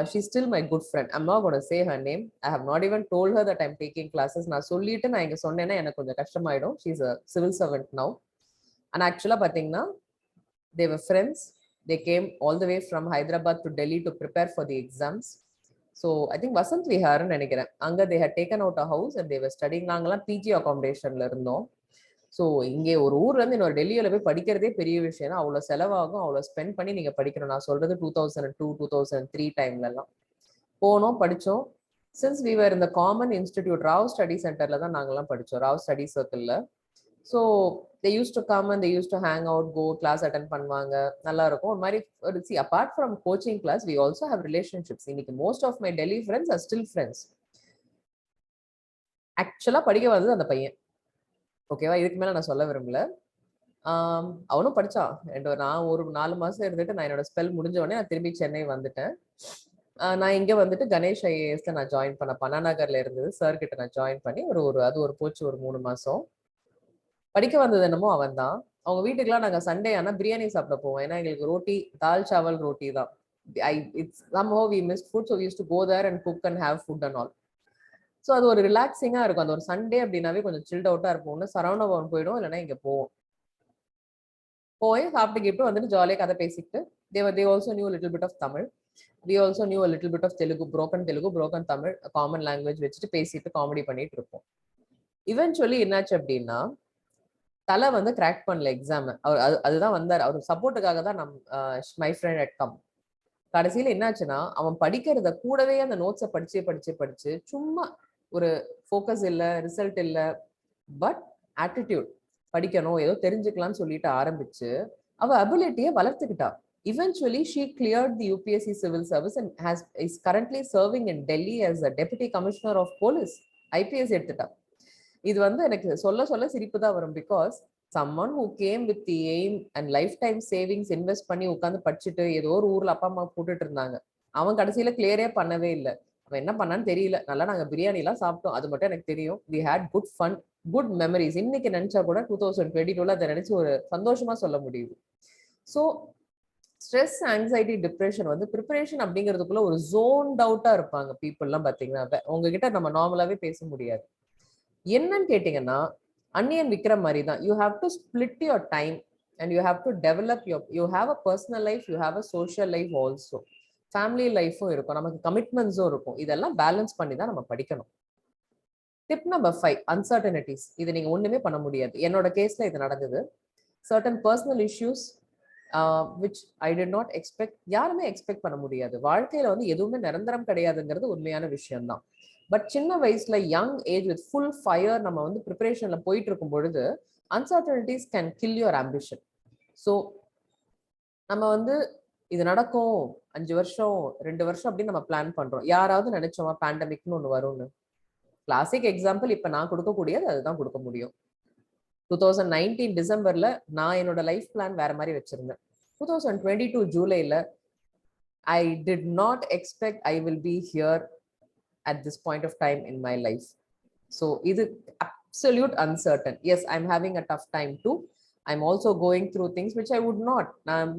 she's still my good friend. I'm not going to say her name. I have not even told her that I'm taking classes. நான் சொல்லிட்டு நான் இங்க சொன்னேன்னா எனக்கு கொஞ்சம் கஷ்டமாயிடும். She's a civil servant now. And actually பாத்தீங்கன்னா, they were friends. They came all the way from Hyderabad to Delhi to prepare for the exams. So I think Vasant Viharன்னு நினைக்கிறேன், அங்க they had taken out a house and they were studying. நாங்கெல்லாம் PG accommodationல இருந்தோம். So இங்கே ஒரு ஊர்ல இன்னொரு டெல்லியில போய் படிக்கிறதே பெரிய விஷயம் தான். அவ்வளோ செலவாகும், அவ்வளோ ஸ்பெண்ட் பண்ணி நீங்க படிக்கணும். நான் சொல்றது 2002 2003 டைம்லலாம் போனோம், படித்தோம். சின்ஸ் வி வர் இந்த காமன் இன்ஸ்டிடியூட், ராவ் ஸ்டடி சென்டர்ல தான் நாங்கெல்லாம் படித்தோம், ராவ் ஸ்டடி சர்க்கிள்ல. So they used to come and they used to hang out, go, class attend பண்ணுவாங்க, நல்லா இருக்கும். ஒரு மாதிரி see apart from coaching class we also have relationships. இன்னைக்கு most of my Delhi friends are still friends. ஆக்சுவலா படிக்க வந்தது அந்த பையன், ஓகேவா? இதுக்கு மேல நான் சொல்ல விரும்பல. அவனும் படிச்சான். நான் ஒரு 4 மாசம் இருந்துட்டு நான் என்னோட ஸ்பெல் முடிஞ்ச உடனே நான் திரும்பி சென்னை வந்துட்டேன். நான் இங்க கணேஷ் ஐஏஎஸ் நான் ஜாயின் பண்ண, பண்ணா நகர்ல இருந்தது சார் கிட்ட நான் ஜாயின் பண்ணி அது ஒரு போச்சு ஒரு 3 மாசம். படிக்க வந்தது என்னமோ அவன் தான். அவங்க வீட்டுக்குலாம் நாங்க சண்டே ஆனா பிரியாணி சாப்பிட போவோம். ஏன்னா எங்களுக்கு ரோட்டி, தால் சாவல் ரோட்டி தான். It's somehow we missed food, so we used to go there and cook and have food and all. So அது ஒரு ரிலாக்ஸிங்காக இருக்கும். அந்த ஒரு சண்டே அப்படின்னாவே கொஞ்சம் சில்ட் அவுட்டாக இருக்கும். ஒன்று சரவண பவன் போயிடும், இல்லைன்னா இங்கே போய் சாப்பிட்டுக்கிட்டு வந்துட்டு ஜாலியாக கதை பேசிக்கிட்டு they also knew a little bit of Tamil. We also knew a little bit of Telugu, broken Tamil, common language வச்சுட்டு பேசிட்டு காமெடி பண்ணிட்டு இருப்போம். இவென்ச்சுவலி என்னாச்சு அப்படின்னா, தலை வந்து கிராக் பண்ணல எக்ஸாம். அதுதான் வந்தார், அவர் சப்போர்ட்டுக்காக தான் மை ஃப்ரெண்ட் அட் கம். கடைசியில் என்னாச்சுன்னா, அவன் படிக்கிறத கூடவே அந்த நோட்ஸை படிச்சு சும்மா ஒரு ஃபோக்கஸ் இல்லை, ரிசல்ட் இல்லை, பட் ஆட்டிடியூட் படிக்கணும், ஏதோ தெரிஞ்சுக்கலாம்னு சொல்லிட்டு ஆரம்பிச்சு அவ அபிலிட்டியை வளர்த்துக்கிட்டா. Eventually, she cleared the UPSC civil service and is currently serving in Delhi as a deputy commissioner of police. IPS எடுத்துட்டா. இது வந்து எனக்கு சொல்ல சிரிப்பு தான் வரும். Because someone who came with the aim and lifetime savings invest பண்ணி உட்காந்து படிச்சுட்டு ஏதோ ஒரு ஊர்ல அப்பா அம்மா போட்டுட்டு இருந்தாங்க. அவன் கடைசியில கிளியரே பண்ணவே இல்லை. அவன் என்ன பண்ணான்னு தெரியல. நல்லா நாங்க பிரியாணி எல்லாம் சாப்பிட்டோம், அது மட்டும் எனக்கு தெரியும். we had good fun, good memories. இன்னைக்கு நினைச்சா கூட 2022 அதை நினைச்சு ஒரு சந்தோஷமா சொல்ல முடியுது. ஸோ ஸ்ட்ரெஸ், ஆங்ஸைட்டி, டிப்ரெஷன் வந்து ப்ரிப்பரேஷன் அப்படிங்கிறதுக்குள்ள ஒரு ஜோன்ட் அவுட்டா இருப்பாங்க பீப்புள்லாம். பார்த்தீங்கன்னா உங்ககிட்ட நம்ம நார்மலாவே பேச முடியாது. என்னன்னு கேட்டீங்கன்னா, அன்னியன் விக்கிற மாதிரி தான். You have to split your time and you have to develop you have a personal life, you have a social life also. Family லைஃபும் இருக்கும், நமக்கு கமிட்மெண்ட்ஸும் இருக்கும். இதெல்லாம் பேலன்ஸ் பண்ணி தான் நம்ம படிக்கணும். Tip number 5, uncertainties. இது நீங்க ஒண்ணுமே பண்ண முடியாது. என்னோட கேஸ்ல இது நடந்தது. Certain personal issues which I did not expect. யாருமே எக்ஸ்பெக்ட் பண்ண முடியாது. வாழ்க்கையில வந்து எதுவுமே நிரந்தரம் கிடையாதுங்கிறது உண்மையான விஷயம் தான். பட் சின்ன வயசுல young age with full fire நம்ம வந்து ப்ரிப்பரேஷன்ல போயிட்டு இருக்கும் பொழுது uncertainties can kill your ambition. So நம்ம வந்து இது நடக்கும் 5 வருஷம் 2 வருஷம் அப்படின்னு நம்ம பிளான் பண்றோம். யாராவது நினைச்சோமா பேண்டமிக்னு ஒன்று வரும்னு? கிளாசிக் எக்ஸாம்பிள் இப்ப நான் கொடுக்கக்கூடியது அதுதான் கொடுக்க முடியும். 2019 டிசம்பர்ல நான் என்னோட லைஃப் பிளான் வேற மாதிரி வச்சிருந்தேன். 2022 ஜூலைல I did not expect I will be here at this point of time in my life. So இது absolute uncertain. Yes, I'm having a tough time too. I'm also going through things which I would not.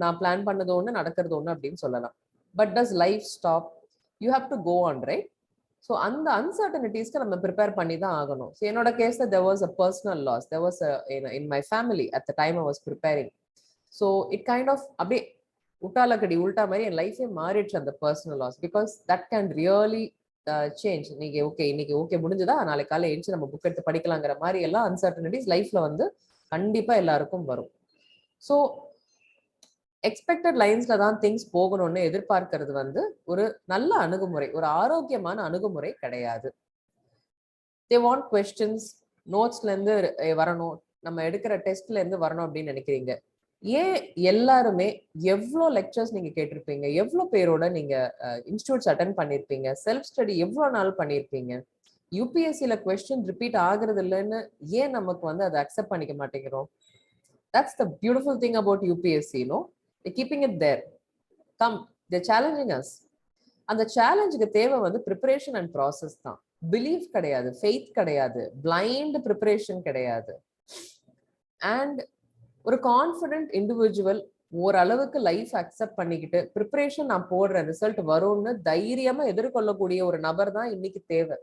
நான் plan பண்ணது ஒன்று நடக்கிறது ஒன்று அப்படின்னு சொல்லலாம். But does life stop? You have to go on, right? So அந்த அன்சர்டனிட்டிஸ்க்கு நம்ம ப்ரிப்பேர் பண்ணி தான் ஆகணும். ஸோ என்னோட கேஸில் there was a personal loss. There was in my family at the time I was preparing. So it kind of அப்படியே உட்டாலக்கடி உல்ட்டா மாதிரி என் லைஃபே மாறிடுச்சு அந்த personal loss. Because that can really change. நீங்க இன்னைக்கு ஓகே முடிஞ்சதா, நாளைக்கு காலை எழுந்து நம்ம புக் எடுத்து படிக்கலாங்கிற மாதிரி எல்லாம் அன்சர்டனிட்டிஸ் லைஃப்ல வந்து கண்டிப்பா எல்லாருக்கும் வரும். ஸோ எக்ஸ்பெக்டட் லைன்ஸ்ல தான் திங்ஸ் போகணும்னு எதிர்பார்க்கிறது வந்து ஒரு நல்ல அணுகுமுறை, ஒரு ஆரோக்கியமான அணுகுமுறை கிடையாது. தே வாண்ட் கொஸ்டின்ஸ், நோட்ஸ்ல இருந்து வரணும், நம்ம எடுக்கிற டெஸ்ட்ல இருந்து வரணும் அப்படின்னு நினைக்கிறீங்க. ஏன் எல்லாருமே எவ்வளோ லெக்சர்ஸ் நீங்க கேட்டிருப்பீங்க, எவ்வளோ பேரோட நீங்க இன்ஸ்டியூட்ஸ் அட்டென்ட் பண்ணிருப்பீங்க, செல்ஃப் ஸ்டடி எவ்வளோ நாள் பண்ணிருப்பீங்க, யூபிஎஸ்சியில கொஸ்டின் ரிப்பீட் ஆகுறது இல்லைன்னு ஏன் நமக்கு வந்து அதை அக்செப்ட் பண்ணிக்க மாட்டேங்கிறோம்? That's the beautiful thing about UPSC. No, they're keeping it there. Come, they're challenging us. அந்த சேலஞ்சுக்கு தேவை வந்து ப்ரிப்பரேஷன் அண்ட் ப்ராசஸ் தான். பிலீஃப் கிடையாது, ஃபெய்த் கிடையாது, பிளைண்ட் ப்ரிப்பரேஷன் கிடையாது. அண்ட் ஒரு கான்ஃபிடென்ட் இண்டிவிஜுவல் ஓரளவுக்கு லைஃப் அக்செப்ட் பண்ணிக்கிட்டு ப்ரிப்பரேஷன் நான் போடுறேன், ரிசல்ட் வரும்னு தைரியமா எதிர்கொள்ளக்கூடிய ஒரு நபர் தான் இன்னைக்கு தேவை.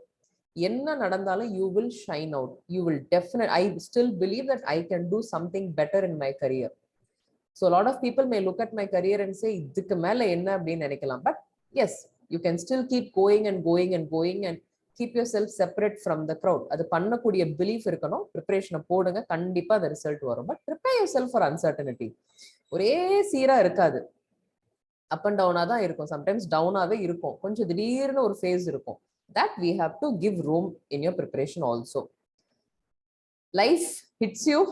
என்ன நடந்தாலும் you will shine out, you will definite. I still believe that I can do something better in my career. So a lot of people may look at my career and say இதுக்கு மேல என்ன அப்படின்னு நினைக்கலாம். But yes, you can still keep going and going and going and keep yourself separate from the crowd. அது பண்ணக்கூடிய belief இருக்கணும். ப்ரிப்பரேஷனை போடுங்க, கண்டிப்பா அந்த ரிசல்ட் வரும். But prepare yourself for uncertainty. ஒரே சீரா இருக்காது, அப் அண்ட் டவுனா தான் இருக்கும். சம்டைம்ஸ் டவுனாவே இருக்கும், கொஞ்சம் திடீர்னு ஒரு ஃபேஸ் இருக்கும். That we have to give room in your preparation also. Life hits you.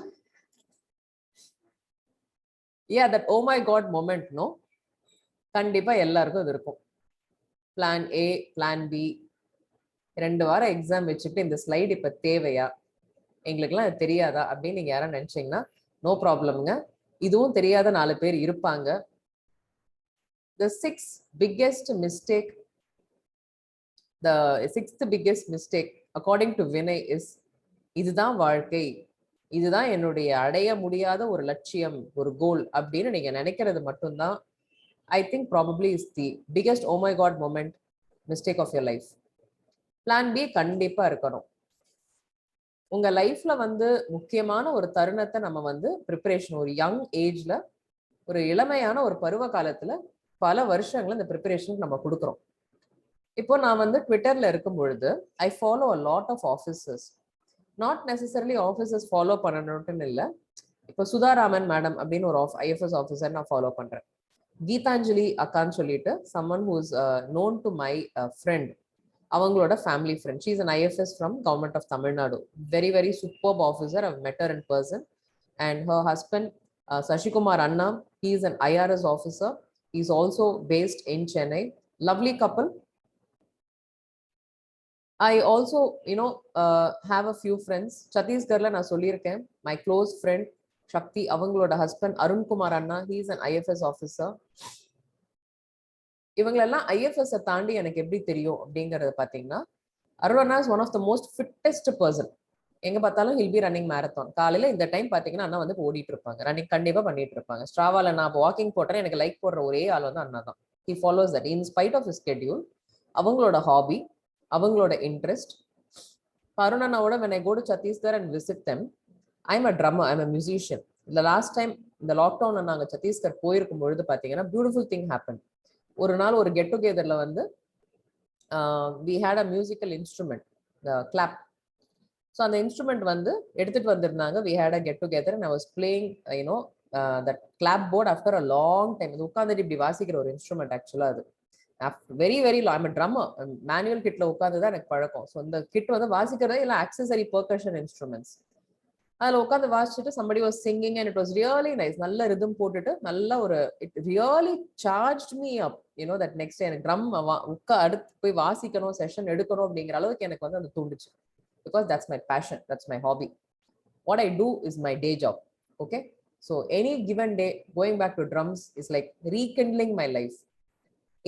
Yeah, that oh my god moment, no? கண்டிப்பா எல்லாருக்கும் இது இருக்கும். பிளான் ஏ, பிளான் பி, 2 வாரம் எக்ஸாம் வச்சுட்டு இந்த ஸ்லைடு இப்ப தேவையா, எங்களுக்குலாம் அது தெரியாதா அப்படின்னு நீங்க யாரும் நினைச்சீங்கன்னா நோ ப்ராப்ளம்ங்க. இதுவும் தெரியாத 4 பேர் இருப்பாங்க. The sixth biggest mistake according to Vinay is இதுதான் வாழ்க்கை, இதுதான் என்னுடைய அடைய முடியாத ஒரு லட்சியம், ஒரு கோல் அப்படின்னு நீங்க நினைக்கிறது மட்டும்தான் I think probably is the biggest oh my god moment, mistake of your life. Plan B கண்டிப்பா இருக்கணும். உங்க லைஃப்ல வந்து முக்கியமான ஒரு தருணத்தை நம்ம வந்து ப்ரிப்பரேஷன், ஒரு யங் ஏஜ்ல, ஒரு இளமையான ஒரு பருவ காலத்துல பல வருஷங்கள் இந்த ப்ரிப்பரேஷனுக்கு நம்ம கொடுக்குறோம். இப்போ நான் வந்து ட்விட்டர்ல இருக்கும் பொழுது I follow a lot of officers. Not necessarily officers follow பண்ணணும்னு இல்லை. இப்போ சுதாராமன் மேடம் அப்படின்னு ஒரு ஐஎஃப்எஸ் ஆஃபீஸர் நான் ஃபாலோ பண்றேன். கீதாஞ்சலி அக்கான்னு சொல்லிட்டு someone who is known to my friend, அவங்களோட family friend. She is an IFS from government of Tamil Nadu. Very very superb officer. I've met her in person. And her husband Sashikumar Anna, he is an IRS officer. He is also based in Chennai. Lovely couple. I also have a few friends. Chhattisgarhla na sollirken, my close friend Shakti, avangaloda husband Arumugam Anna, he is an IFS officer. இவங்களெல்லாம் IFS தாண்டி எனக்கு எப்படி தெரியும் அப்படிங்கறத பாத்தீங்கன்னா, Aruna is one of the most fittest person. எங்க பார்த்தாலும் he'll be running marathon. காலையில இந்த டைம் பாத்தீங்கன்னா அண்ணா வந்து ஓடிட்டு இருப்பாங்க, ரன்னிங் கண்டிப்பா பண்ணிட்டு இருப்பாங்க. ஸ்ட்ராவால நான் வாக்கிங் போட்டேன், எனக்கு லைக் போடுற ஒரே ஆள் வந்து அண்ணா தான். He follows that in spite of his schedule. அவங்களோட ஹாபி, அவங்களோட இன்ட்ரெஸ்ட். அருணாவோட when I go to Chhattisgarh and visit them, I'm a drummer, I'm a musician. The last time இந்த லாக்டவுன்ல நாங்க சத்தீஸ்கர் போயிருக்கும் பொழுது பாத்தீங்கன்னா பியூட்டிஃபுல் திங் ஹேப்பன். ஒரு நாள் ஒரு கெட் டுகெதர்ல வந்து we had a musical instrument, the clap. So அந்த இன்ஸ்ட்ருமெண்ட் வந்து எடுத்துட்டு வந்திருந்தாங்க. we had a get together and I was playing that clap board after a long time. இது உட்கார்ந்துட்டு இப்படி வாசிக்கிற ஒரு இன்ஸ்ட்ருமெண்ட் ஆக்சுவலா. அது very very I'm a drummer. Manual கிட்ல உட்காந்து தான் எனக்கு பழக்கம். ஸோ இந்த கிட் வந்து வாசிக்கிறதே இல்லை, ஆக்சசரி பெர்கஷன் இன்ஸ்ட்ருமெண்ட்ஸ். அதில் உட்காந்து வாசிச்சுட்டு somebody was singing and it was really nice. நல்ல ரிதம் போட்டுட்டு நல்ல ஒரு it really charged me up, that next day எனக்கு ட்ரம் அடுத்து போய் வாசிக்கணும், செஷன் எடுக்கணும் அப்படிங்கிற அளவுக்கு எனக்கு வந்து அது தூண்டுச்சு. Because that's my passion, that's my hobby. What I do is my day job. Okay, so any given day going back to drums is like rekindling my life.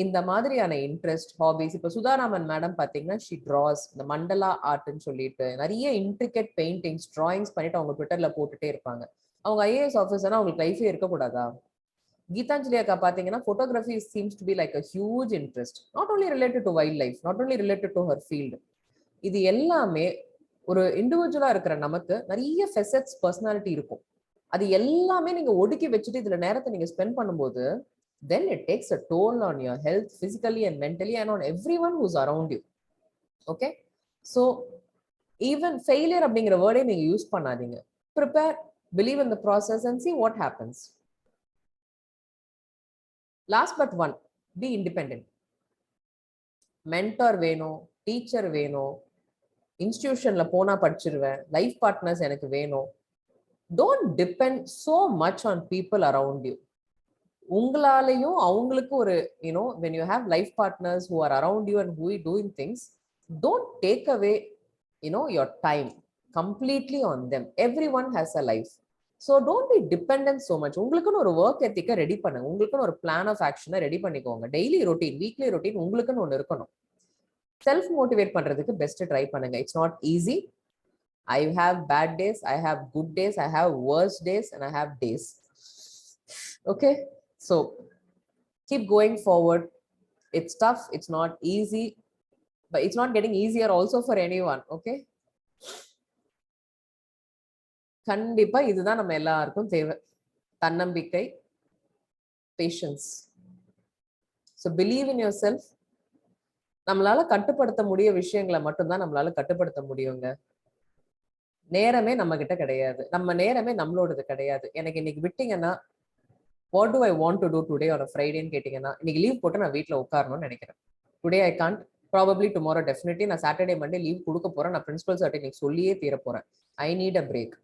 இந்த மாதிரியான இன்ட்ரெஸ்ட், ஹாபிஸ். இப்போ சுதாராமன் மேடம் பாத்தீங்கன்னா ஷி டிராஸ், இந்த மண்டலா ஆர்ட்னு சொல்லிட்டு நிறைய intricate paintings, drawings பண்ணிட்டு அவங்க ட்விட்டர்ல போட்டுட்டே இருப்பாங்க. அவங்க ஐஏஎஸ் ஆஃபீஸர்னா அவங்களுக்கு லைஃபே இருக்கக்கூடாதா? கீதாஞ்சலி அக்கா பாத்தீங்கன்னா photography seems to be like a huge interest, not only related to wild life, not only related to her field. இது எல்லாமே ஒரு இண்டிவிஜுவலா இருக்கிற நமக்கு நிறைய ஃபெசட்ஸ், பர்சனாலிட்டி இருக்கும். அது எல்லாமே நீங்க ஒடுக்கி வச்சுட்டு இதுல நேரத்தை நீங்க ஸ்பெண்ட் பண்ணும்போது then it takes a toll on your health physically and mentally and on everyone who's around you. Okay, so even failure அப்படிங்கிற வேர்டே நீங்க யூஸ் பண்ணாதீங்க. prepare, believe in the process and see what happens. Last but one, be independent. mentor வேணும், teacher வேணும், இன்ஸ்டிடியூஷன்ல போனா படிச்சிருவேன், life partners எனக்கு வேணும். don't depend so much on people around you. உங்களாலையும் அவங்களுக்கு ஒரு when you have life partners who are around you and who are doing things, don't take away your time completely on them. Everyone has a life, so don't be dependent so much. உங்களுக்குன்னு ஒரு work எத்திக்கை ready பண்ணுங்க, உங்களுக்குன்னு ஒரு plan of ஆக்ஷனை ready பண்ணிக்கோங்க. Daily routine, weekly routine உங்களுக்குன்னு ஒன்று இருக்கணும். Self motivate பண்றதுக்கு பெஸ்ட் ட்ரை பண்ணுங்க. It's not easy. I have bad days, I have good days, I have worse days and I have days. Okay, so keep going forward. It's tough, it's not easy, but it's not getting easier also for anyone. Okay, கண்டிப்பா இதுதான் நம்ம எல்லாருக்கும் தேவை. தன்னம்பிக்கை, patience. So believe in yourself. நம்மளால கட்டுப்படுத்த முடிய விஷயங்களை மட்டும்தான் நம்மளால கட்டுப்படுத்த முடியுங்க. நேரமே நம்ம கிட்ட கிடையாது, நம்ம நேரமே நம்மளோடது கிடையாது. எனக்கு இன்னைக்கு விட்டீங்கன்னா what do I want to do today on a Friday ன்னு கேட்டீங்கன்னா, இன்னைக்கு லீவ் போட்டு நான் வீட்டில் உட்காரணும்னு நினைக்கிறேன். Today I can't, probably tomorrow definitely நான் சாட்டர்டே மண்டே லீவ் கொடுக்க போறேன். நான் பிரின்சிபல் சார்ட்ட இன்னைக்கு சொல்லியே தீர போறேன். I need a break,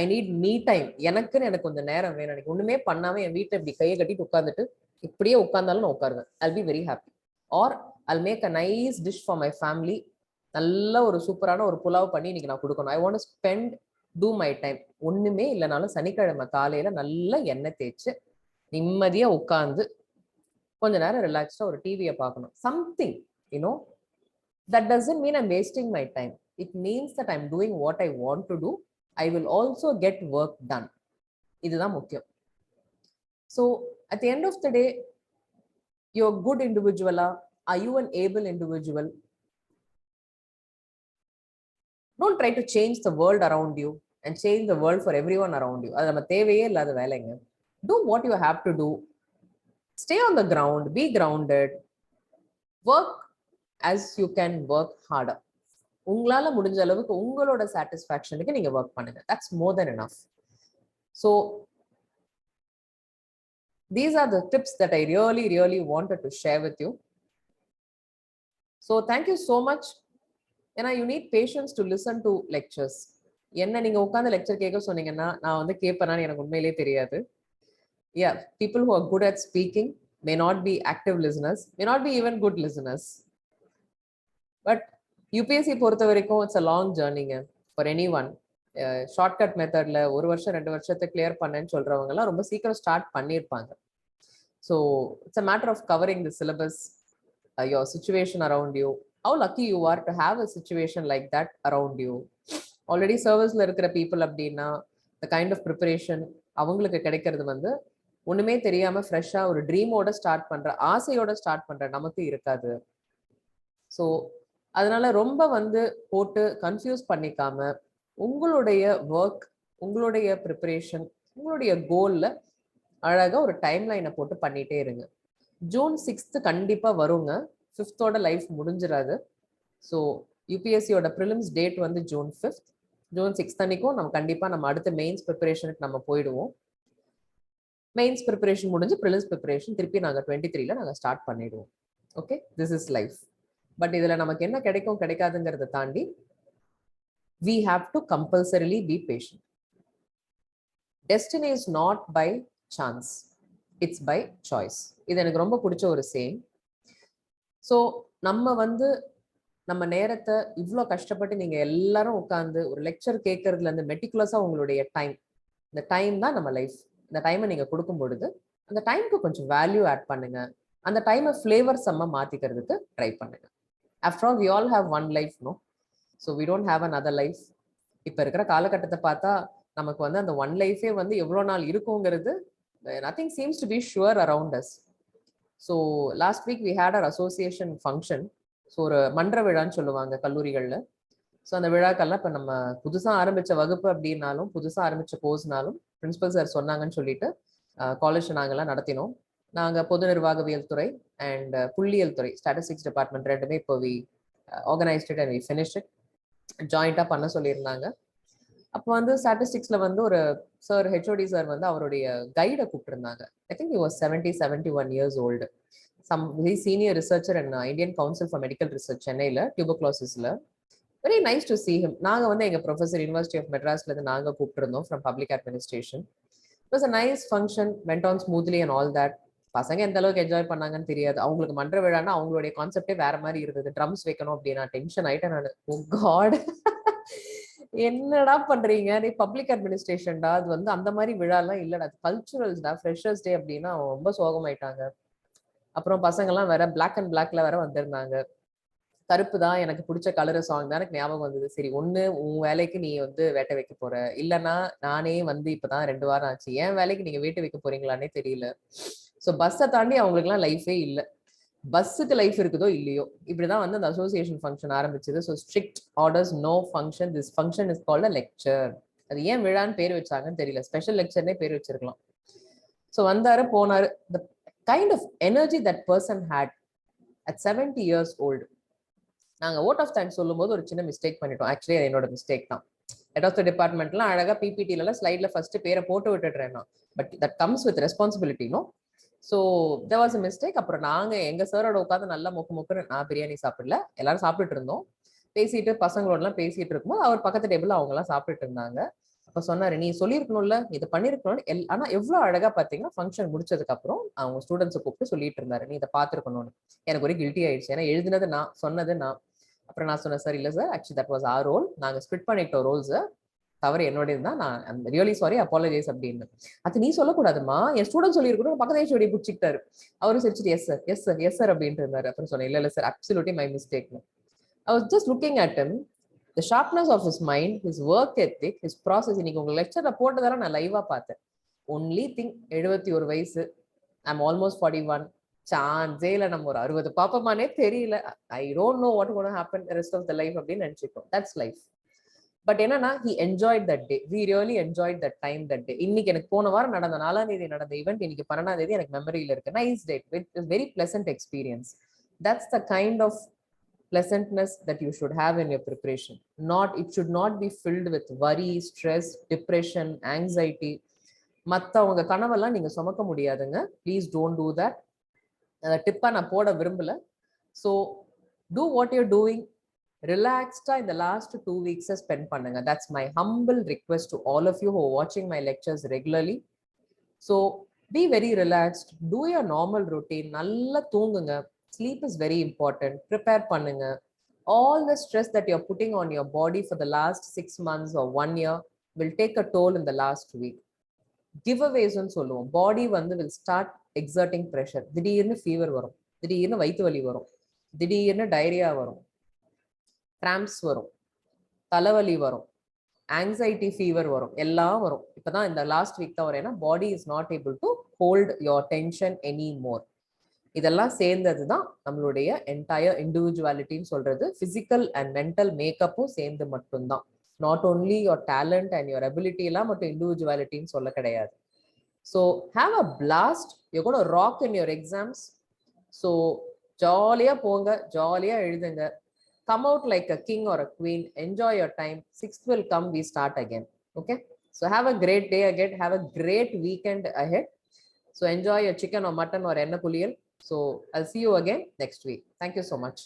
I need me time. எனக்கு கொஞ்சம் நேரம் வேணும். எனக்கு ஒண்ணுமே பண்ணாம என் வீட்டில் இப்படி கையை கட்டிட்டு உட்காந்துட்டு இப்படியே உட்கார்ந்தாலும் நான் உட்காருவேன். I'll be very happy. Or I'll make a nice dish for my family. நல்ல ஒரு சூப்பரான ஒரு புலாவ் பண்ணி இன்னைக்கு நான் கொடுக்கணும். I want to spend, to my time. ஒண்ணுமே இல்லைனாலும் சனிக்கிழமை காலையில நல்ல எண்ணெய் தேய்ச்சு நிம்மதியா உட்கார்ந்து கொஞ்ச நேரம் ரிலாக்ஸ்டா ஒரு டிவியை பார்க்கணும். Something that doesn't mean I'm wasting my time. It means that I'm doing what I want to do. I will also get work done. இதுதான் முக்கியம். So at the end of the day, You're a good individual. Are you an able individual? Don't try to change the world around you and change the world for everyone around you. அது நம்ம தேவையே இல்லாத வேலைங்க. Do what you have to do. Stay on the ground, be grounded. Work as you can work harder. உங்களால முடிஞ்ச அளவுக்கு உங்களோட சாட்டிஸ்ஃபேக்ஷனுக்கு நீங்க ஒர்க் பண்ணுங்க. That's more than enough. So these are the tips that I really wanted to share with you. So thank you so much. ஏன்னா you need patience to listen to lectures. என்ன நீங்க உட்கார்ந்து லெக்சர் கேட்க சொன்னீங்கன்னா நான் வந்து கேட்பேனான்னு எனக்கு உண்மையிலேயே தெரியாது. Yeah, people who are good at speaking may not be active listeners, may not be even good listeners. But UPSC பொறுத்த வரைக்கும் it's a long journey for anyone. Shortcut மெத்தட்ல ஒரு வருஷம் 2 வருஷத்தை கிளியர் பண்ணேன்னு சொல்றவங்க எல்லாம் ரொம்ப சீக்கிரம் ஸ்டார்ட் பண்ணியிருப்பாங்க. So it's a matter of covering the syllabus, your situation around you. How lucky you are to have a situation like that around you. Already serviceல இருக்கிற people அப்படின்னா the kind of preparation அவங்களுக்கு கிடைக்கிறது வந்து ஒண்ணுமே தெரியாம ஃப்ரெஷ்ஷா ஒரு ட்ரீமோட ஸ்டார்ட் பண்ற ஆசையோட ஸ்டார்ட் பண்ற நமக்கு இருக்காது. ஸோ அதனால ரொம்ப வந்து போட்டு கன்ஃபியூஸ் பண்ணிக்காம உங்களுடைய ஒர்க், உங்களுடைய ப்ரிப்பரேஷன், உங்களுடைய கோல்ல அழகா ஒரு டைம் லைனை போட்டு பண்ணிட்டே இருங்க. June 6th கண்டிப்பா வருங்க. 5th லைஃப் முடிஞ்சிடாது. ஸோ யூபிஎஸ்சியோட ப்ரிலிம்ஸ் டேட் வந்து June 5th. June 6th அன்னைக்கும் நம்ம கண்டிப்பா நம்ம அடுத்த மெயின்ஸ் ப்ரிப்பரேஷனுக்கு நம்ம போயிடுவோம். மெயின்ஸ் ப்ரிப்பரேஷன் முடிஞ்சு ப்ரிலிம்ஸ் ப்ரிப்பரேஷன் திருப்பி நாங்கள் 23 நாங்கள் ஸ்டார்ட் பண்ணிடுவோம். Okay, this is life. But இதுல நமக்கு என்ன கிடைக்கும் கிடைக்காதுங்கிறத தாண்டி we have to compulsorily be patient. Destiny is not by chance, it's by choice. இது எனக்கு ரொம்ப பிடிச்ச ஒரு சேயிங். ஸோ நம்ம வந்து நம்ம நேரத்தை இவ்வளோ கஷ்டப்பட்டு நீங்க எல்லாரும் உட்காந்து ஒரு லெக்சர் கேட்கறதுல இருந்து மெட்டிகுலஸா உங்களுடைய டைம், இந்த டைம் தான் நம்ம லைஃப். இந்த டைமை நீங்க கொடுக்கும் பொழுது அந்த டைமுக்கு கொஞ்சம் வேல்யூ ஆட் பண்ணுங்க. அந்த டைமை ஃபிளேவர் செம்ம மாத்திக்கிறதுக்கு ட்ரை பண்ணுங்க. After all we all have one life, no? So we don't have another life. இப்போ இருக்கிற காலகட்டத்தை பார்த்தா நமக்கு வந்து அந்த ஒன் லைஃபே வந்து எவ்வளோ நாள் இருக்குங்கிறது nothing seems to be sure around us. So last week we had our association function. So ஒரு மன்ற விழான்னு சொல்லுவாங்க கல்லூரிகளில். ஸோ அந்த விழாக்கள்லாம் இப்போ நம்ம புதுசாக ஆரம்பித்த வகுப்பு அப்படின்னாலும் புதுசாக ஆரம்பித்த கோர்ஸ்னாலும் பிரின்சிபல் சார் சொன்னாங்கன்னு சொல்லிட்டு காலேஜ் நாங்கள்லாம் நடத்தினோம். நாங்கள் பொது நிர்வாகவியல் துறை அண்ட் புள்ளியியல் துறை, ஸ்டாட்டிஸ்டிக்ஸ் டிபார்ட்மெண்ட் ரெண்டுமே இப்போ we organised it and we finish it. ஜாயிண்டாக பண்ண சொல்லியிருந்தாங்க. அப்போ வந்து ஸ்டாட்டிஸ்டிக்ஸில் வந்து ஒரு சார், ஹெச்ஓடி சார் வந்து அவருடைய கைடை கூப்பிட்டுருந்தாங்க. I think he was 71 years old. some very senior researcher in Indian Council for Medical Research சென்னையில் tuberculosis-ல. Very nice to see him. நாங்கள் வந்து எங்கள் ப்ரொஃபஸர் யூனிவர்சிட்டி ஆஃப் மெட்ராஸ்லேருந்து நாங்கள் கூப்பிட்டுருந்தோம் from public administration. It was a nice function, went on smoothly and all that. பசங்க எந்த அளவுக்கு என்ஜாய் பண்ணாங்கன்னு தெரியாது. அவங்களுக்கு மன்ற விழான்னா அவங்களுடைய கான்செப்டே வேற மாதிரி இருந்தது. ட்ரம்ஸ் வைக்கணும் அப்படின்னா டென்ஷன் ஆயிட்டேன் நான். ஓ காட், என்னடா பண்றீங்க, நீ பப்ளிக் அட்மினிஸ்ட்ரேஷன்டா, அது வந்து அந்த மாதிரி விழாலாம் இல்லடா, கல்ச்சுரல்ஸ்டா, ஃப்ரெஷர்ஸ் டே அப்படின்னா ரொம்ப சோகமாயிட்டாங்க. அப்புறம் பசங்கள்லாம் வேற பிளாக் அண்ட் பிளாக்ல வேற வந்திருந்தாங்க. கருப்பு தான் எனக்கு பிடிச்ச கலர் சாங் தான் எனக்கு ஞாபகம் வந்தது. சரி, ஒண்ணு உன் வேலைக்கு நீ வந்து வேட்டை வைக்க போற, இல்லைன்னா நானே வந்து இப்பதான் 2 வாரம் ஆச்சு, என் வேலைக்கு நீங்க வேட்டை வைக்க போறீங்களான்னே தெரியல. ஸோ பஸ்ஸை தாண்டி அவங்களுக்குலாம் லைஃபே இல்லை. பஸ்ஸுக்கு லைஃப் இருக்குதோ இல்லையோ, இப்படிதான் வந்து அந்த அசோசியேஷன் ஃபங்க்ஷன் ஆரம்பிச்சது. So strict orders, no function, this function is called a lecture. அது ஏன் விழான்னு பேர் வச்சாங்கன்னு தெரியல, ஸ்பெஷல் லெக்சர்னே பேர் வச்சிருக்கலாம். ஸோ வந்தாரு போனாரு. The kind of energy that person had at 70 years old. நாங்கள் ஓட் ஆஃப் தேங்க்ஸ் சொல்லும் போது ஒரு சின்ன மிஸ்டேக் பண்ணிட்டோம். ஆக்சுவலி என்னோட மிஸ்டேக் தான். ஹெட் ஆஃப் த டிபார்ட்மெண்ட்லாம் அழகா பிபிடில ஸ்லைட்ல ஃபர்ஸ்ட் பேரை போட்டு விட்டுடுறேன் நான். But that comes with responsibility, no? So there was a mistake. அப்புறம் நாங்கள் எங்கள் சாரோட உட்காந்து நல்லா மொக்குன்னு, நான் பிரியாணி சாப்பிடல, எல்லாரும் சாப்பிட்டுட்டு இருந்தோம். பேசிட்டு பசங்களோடலாம் பேசிட்டு இருக்கும்போது அவர் பக்கத்து டேபிள் அவங்கலாம் சாப்பிட்டுட்டு இருந்தாங்க. அப்போ சொன்னாரு, நீ சொல்லியிருக்கணும்ல, இதை பண்ணிருக்கணும்னு. ஆனா எவ்வளோ அழகா பார்த்தீங்கன்னா ஃபங்க்ஷன் முடிச்சதுக்கு அப்புறம் அவங்க ஸ்டூடெண்ட்ஸை கூப்பிட்டு சொல்லிட்டு இருந்தாரு, நீ இதை பார்த்துருக்கணும்னு. எனக்கு ஒரு கில்ட்டி ஆயிடுச்சு, ஏன்னா எழுதினது நான், சொன்னது நான். அப்புறம் நான் சொன்னேன், சார் இல்லை sir, actually that was our role, நாங்கள் ஸ்பிட் பண்ணிட்டோம் ரோல்ஸை, தவறு என்னோட தான், நான் ரியலி சாரி, அப்பாலஜைஸ் அப்படின்னு. அது நீ சொல்லக்கூடாதுமா, என் ஸ்டூடெண்ட் சொல்லியிருக்கணும். பக்கத்து ஹெச்ஓடி பிடிச்சிக்கிட்டாரு. அவரும் சிரிச்சிட்டு yes sir yes sir yes sir அப்படின்ட்டு இருந்தாரு. அப்புறம் சொன்னேன், இல்லை இல்லை sir, absolutely my mistake. I was just looking at him, the sharpness of his mind, his work ethic, his process. இன்னைக்கு உங்க லெக்சர்ல போட்டதால நான் லைவா பார்த்தேன். ஒன்லி திங், 71 வயசு, ஐம் ஆல்மோஸ்ட் 41. சான்ஸே இல்லை, நம்ம ஒரு 60 பாப்பமானே தெரியல, I don't know what gonna happen rest of the life அப்படின்னு நினைச்சுக்கோம். That's life. பட் என்னன்னா, he enjoyed that day, we really enjoyed that time that day. இன்னைக்கு எனக்கு போன வாரம் நடந்த 4ஆம் தேதி நடந்த ஈவெண்ட் இன்னைக்கு 12ஆம் தேதி எனக்கு மெமரியில இருக்கு. Nice date with very pleasant experience. That's the kind of pleasantness that you should have in your preparation. It should not be filled with worry, stress, depression, anxiety. மற்றவங்க கனவெல்லாம் நீங்க சுமக்க முடியாதுங்க. Please don't do that. டிப்பா நான் போட விரும்பல. So do what you're doing, ரிலாக்ஸ்டா இந்த லாஸ்ட் 2 weeks ஸ்பெண்ட் பண்ணுங்க. That's my humble request to all of you who are வாட்சிங் my lectures regularly. So be very relaxed, do your normal routine, நல்லா தூங்குங்க. Sleep is very important. Prepare பண்ணுங்க. All the stress that you're putting on your body for the last 6 months or 1 year will take a toll in the last week. Giveaways ன்னு சொல்லுவோம். பாடி வந்து will start exerting pressure. திடீர்னு fever வரும், திடீர்னு வயிற்று வலி வரும், திடீர்னு டயரியா வரும், கிராம்ப்ஸ் வரும், தலைவலி வரும், ஆங்ஸைட்டி ஃபீவர் வரும், எல்லாம் வரும். இப்போதான் இந்த லாஸ்ட் வீக் தான் வரும். ஏன்னா body is not able to hold your tension any more. இதெல்லாம் சேர்ந்தது தான் நம்மளுடைய என்டையர் இண்டிவிஜுவாலிட்டின்னு சொல்றது. பிசிக்கல் அண்ட் மென்டல் மேக்கப்பும் சேர்ந்து மட்டும்தான். Not only your talent and your ability எல்லாம் மட்டும் இண்டிவிஜுவாலிட்டின்னு சொல்ல கிடையாது. So have a blast, you gonna rock in your exams. So ஜாலியா போங்க, ஜாலியா எழுதுங்க. Come out like a king or a queen. Enjoy your time. 6th will come, we start again. Okay, so have a great day ahead, have a great weekend ahead. So enjoy your chicken or mutton or enna puliyal. So I'll see you again next week. Thank you so much.